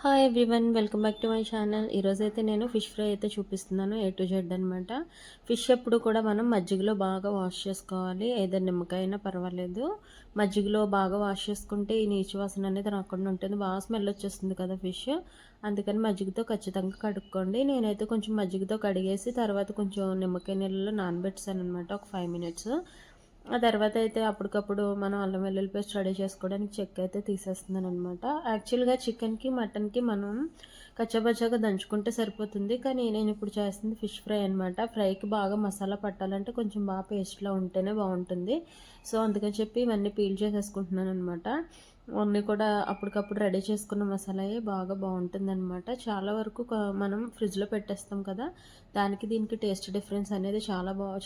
Hi everyone, welcome back to my channel. ఈరోజైతే నేను fish fry అయితే చూపిస్తున్నాను, A to Z అనమాట. ఫిష్ ఎప్పుడు కూడా మనం మజ్జిగలో బాగా వాష్ చేసుకోవాలి. ఏదైనా నిమ్మకాయ అయినా పర్వాలేదు. మజ్జిగలో బాగా వాష్ చేసుకుంటే ఈ నీచు వాసన అనేది రాకుండా ఉంటుంది. బాగా స్మెల్ వచ్చేస్తుంది కదా ఫిష్. అందుకని మజ్జిగతో ఖచ్చితంగా కడుక్కోండి. నేనైతే కొంచెం మజ్జిగతో కడిగేసి తర్వాత కొంచెం నిమ్మకాయ నీళ్ళలో నానబెట్టాను అనమాట, ఒక 5 minutes. ఆ తర్వాత అయితే అప్పటికప్పుడు మనం అల్లం వెల్లుల్లి పేస్ట్ రెడీ చేసుకోవడానికి చెక్క అయితే తీసేస్తున్నాను అనమాట. యాక్చువల్గా చికెన్కి మటన్కి మనం కచ్చాబచ్చాగా దంచుకుంటే సరిపోతుంది, కానీ నేను ఇప్పుడు చేస్తుంది ఫిష్ ఫ్రై అనమాట. ఫ్రైకి బాగా మసాలా పట్టాలంటే కొంచెం బాగా పేస్ట్లా ఉంటేనే బాగుంటుంది. సో అందుకని చెప్పి ఇవన్నీ పీల్ చేసేసుకుంటున్నాను అనమాట. అన్నీ కూడా అప్పటికప్పుడు రెడీ చేసుకున్న మసాలాయే బాగా బాగుంటుందన్నమాట. చాలా వరకు మనం ఫ్రిడ్జ్లో పెట్టేస్తాం కదా, దానికి దీనికి టేస్ట్ డిఫరెన్స్ అనేది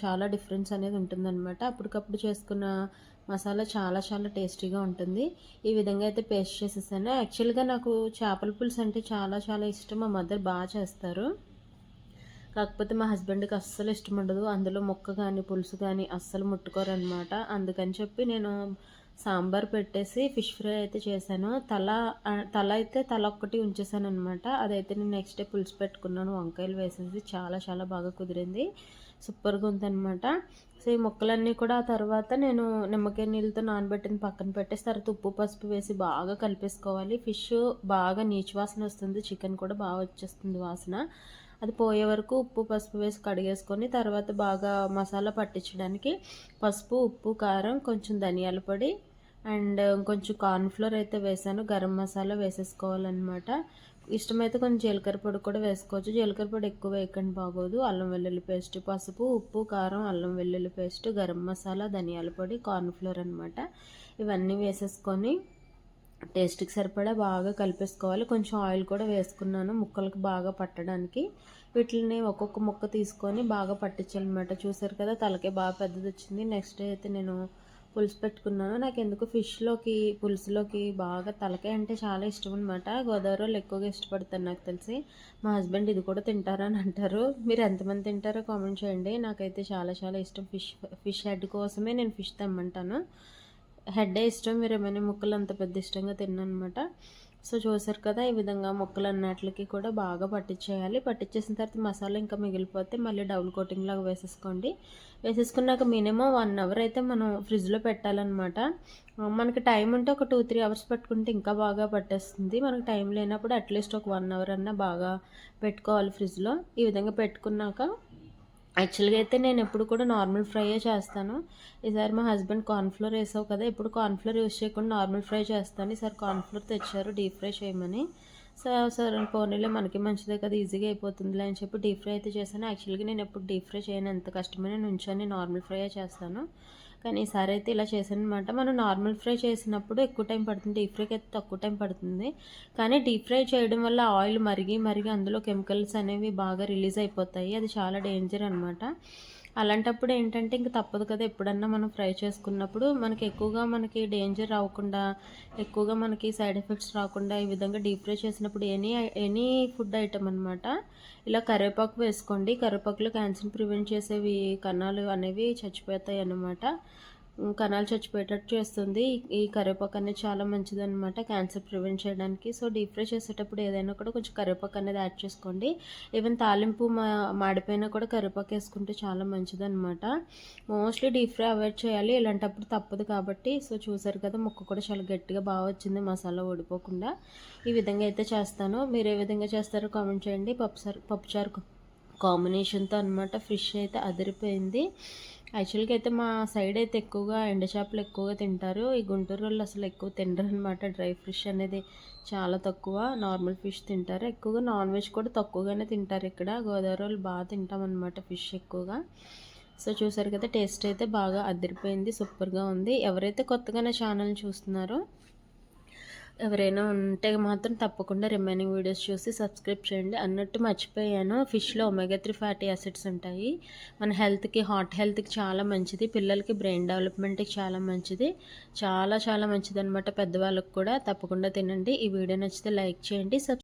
చాలా డిఫరెన్స్ అనేది ఉంటుందన్నమాట. అప్పటికప్పుడు చేసుకున్న మసాలా చాలా చాలా టేస్టీగా ఉంటుంది. ఈ విధంగా అయితే పేస్ట్ చేసేసాను. యాక్చువల్గా నాకు చేపల పులుసు అంటే చాలా చాలా ఇష్టం. మా మదర్ బాగా చేస్తారు, కాకపోతే మా హస్బెండ్కి అస్సలు ఇష్టం ఉండదు. అందులో ముక్క కానీ పులుసు కానీ అస్సలు ముట్టుకోరనమాట. అందుకని చెప్పి నేను సాంబార్ పెట్టేసి ఫిష్ ఫ్రై అయితే చేశాను. తల ఒక్కటి ఉంచేసాను అనమాట. అదైతే నేను నెక్స్ట్ డే పులుసు పెట్టుకున్నాను, వంకాయలు వేసేసి. చాలా చాలా బాగా కుదిరింది, సూపర్గా ఉందనమాట. సో ఈ ముక్కలన్నీ కూడా ఆ తర్వాత నేను నిమ్మకాయ నీళ్ళతో నానబెట్టిన పక్కన పెట్టేసి తర్వాత ఉప్పు పసుపు వేసి బాగా కలిపేసుకోవాలి. ఫిష్ బాగా నీచు వాసన వస్తుంది, చికెన్ కూడా బాగా వచ్చేస్తుంది వాసన. అది పోయే వరకు ఉప్పు పసుపు వేసి కడిగేసుకొని తర్వాత బాగా మసాలా పట్టించడానికి పసుపు, ఉప్పు, కారం, కొంచెం ధనియాల పొడి అండ్ కొంచెం కార్న్ఫ్లోర్ అయితే వేసాను. గరం మసాలా వేసేసుకోవాలన్నమాట. ఇష్టమైతే కొంచెం జీలకర్ర పొడి కూడా వేసుకోవచ్చు. జీలకర్ర పొడి ఎక్కువ వేయకండి, బాగోదు. అల్లం వెల్లుల్లి పేస్ట్, పసుపు, ఉప్పు, కారం, అల్లం వెల్లుల్లి పేస్ట్, గరం మసాలా, ధనియాల పొడి, కార్న్ఫ్లోర్ అనమాట. ఇవన్నీ వేసేసుకొని టేస్ట్కి సరిపడా బాగా కలిపేసుకోవాలి. కొంచెం ఆయిల్ కూడా వేసుకున్నాను ముక్కలకు బాగా పట్టడానికి. వీటిని ఒక్కొక్క ముక్క తీసుకొని బాగా పట్టించాలన్నమాట. చూసారు కదా, తలకే బాగా పెద్దది వచ్చింది. నెక్స్ట్ డే అయితే నేను పులుసు పెట్టుకున్నాను. నాకు ఎందుకు పులుసులోకి బాగా తలకాయ అంటే చాలా ఇష్టం అనమాట. గోదావరి వాళ్ళు ఎక్కువగా ఇష్టపడతారు నాకు తెలిసి. మా హస్బెండ్ ఇది కూడా తింటారని అంటారు. మీరు ఎంతమంది తింటారో కామెంట్ చేయండి. నాకైతే చాలా చాలా ఇష్టం. ఫిష్ హెడ్ కోసమే నేను ఫిష్ తెమ్మంటాను. హెడ్డే ఇష్టం, మీరు ఏమైనా ముక్కలు అంత పెద్ద ఇష్టంగా తిన్నమాట. సో చూసారు కదా, ఈ విధంగా ముక్కలు అన్నిటికి కూడా బాగా పట్టించేయాలి. పట్టించేసిన తర్వాత మసాలా ఇంకా మిగిలిపోతే మళ్ళీ డబుల్ కోటింగ్ లాగా వేసేసుకోండి. వేసేసుకున్నాక మినిమం 1 hour అయితే మనం ఫ్రిడ్జ్లో పెట్టాలన్నమాట. మనకి టైం ఉంటే ఒక 2-3 hours పెట్టుకుంటే ఇంకా బాగా పట్టేస్తుంది. మనకు టైం లేనప్పుడు అట్లీస్ట్ ఒక 1 hour అన్నా బాగా పెట్టుకోవాలి ఫ్రిడ్జ్లో. ఈ విధంగా పెట్టుకున్నాక యాక్చువల్గా అయితే నేను ఎప్పుడు కూడా నార్మల్ ఫ్రైయే చేస్తాను. ఈసారి మా హస్బెండ్ కార్న్ఫ్లోర్ వేసావు కదా, ఎప్పుడు కార్న్ఫ్లోర్ యూస్ చేయకుండా నార్మల్ ఫ్రై చేస్తాను. ఈసారి కార్న్ఫ్లోర్ తెచ్చారు డీప్ ఫ్రై చేయమని. సరే పోనీలే, మనకి మంచిదే కదా, ఈజీగా అయిపోతుందిలే అని చెప్పి డీప్ ఫ్రై అయితే చేశాను. యాక్చువల్గా నేను ఎప్పుడు డీప్ ఫ్రై చేయను, ఎంత కష్టమైన నుంచొని నార్మల్ ఫ్రైయే చేస్తాను. కానీ ఈసారి అయితే ఇలా చేశాను అనమాట. మనం నార్మల్ ఫ్రై చేసినప్పుడు ఎక్కువ టైం పడుతుంది, డీప్ ఫ్రైకి అయితే తక్కువ టైం పడుతుంది. కానీ డీప్ ఫ్రై చేయడం వల్ల ఆయిల్ మరిగి అందులో కెమికల్స్ అనేవి బాగా రిలీజ్ అయిపోతాయి. అది చాలా డేంజర్ అనమాట. అలాంటప్పుడు ఏంటంటే ఇంక తప్పదు కదా, ఎప్పుడన్నా మనం ఫ్రై చేసుకున్నప్పుడు మనకి డేంజర్ రాకుండా, ఎక్కువగా మనకి సైడ్ ఎఫెక్ట్స్ రాకుండా ఈ విధంగా డీప్ ఫ్రై చేసినప్పుడు ఎనీ ఫుడ్ ఐటమ్ అనమాట ఇలా కరివేపాకు వేసుకోండి. కరివేపాకులో క్యాన్సర్ ప్రివెంట్ చేసేవి కణాలు అనేవి చచ్చిపోతాయి అన్నమాట. కణాలు చచ్చిపోయేటట్టు చేస్తుంది. ఈ కరివేపాకు అనేది చాలా మంచిదన్నమాట క్యాన్సర్ ప్రివెంట్ చేయడానికి. సో డీప్ ఫ్రై చేసేటప్పుడు ఏదైనా కూడా కొంచెం కరివేపాకు అనేది యాడ్ చేసుకోండి. ఈవెన్ తాలింపు మాడిపోయినా కూడా కరివేపాకు వేసుకుంటే చాలా మంచిదన్నమాట. మోస్ట్లీ డీప్ ఫ్రై అవాయిడ్ చేయాలి, ఇలాంటప్పుడు తప్పదు కాబట్టి. సో చూసారు కదా, ముక్క కూడా చాలా గట్టిగా బాగా వచ్చింది, మసాలా ఓడిపోకుండా. ఈ విధంగా అయితే చేస్తాను. మీరు ఏ విధంగా చేస్తారో కామెంట్ చేయండి. పప్పుచారు కాంబినేషన్తో అనమాట. ఫిష్ అయితే అదిరిపోయింది. యాక్చువల్గా అయితే మా సైడ్ అయితే ఎక్కువగా ఎండ చేపలు ఎక్కువగా తింటారు. ఈ గుంటూరు వాళ్ళు అసలు ఎక్కువ తినరు అనమాట. డ్రై ఫిష్ అనేది చాలా తక్కువ, నార్మల్ ఫిష్ తింటారు. ఎక్కువగా నాన్ వెజ్ కూడా తక్కువగానే తింటారు ఇక్కడ. గోదావరి వాళ్ళు బాగా తింటాం అనమాట ఫిష్ ఎక్కువగా. సో చూసారు కదా, టేస్ట్ అయితే బాగా అదిరిపోయింది, సూపర్గా ఉంది. ఎవరైతే కొత్తగా నా ఛానల్ని చూస్తున్నారో ఎవరైనా ఉంటే మాత్రం తప్పకుండా రిమైనింగ్ వీడియోస్ చూసి సబ్స్క్రైబ్ చేయండి. అన్నట్టు మర్చిపోయాను, ఫిష్లో ఒమేగా 3 ఫ్యాటీ యాసిడ్స్ ఉంటాయి. మన హెల్త్కి, హార్ట్ హెల్త్కి చాలా మంచిది. పిల్లలకి బ్రెయిన్ డెవలప్మెంట్కి చాలా మంచిది. చాలా చాలా మంచిది అనమాట. పెద్దవాళ్ళకి కూడా తప్పకుండా తినండి. ఈ వీడియో నచ్చితే లైక్ చేయండి.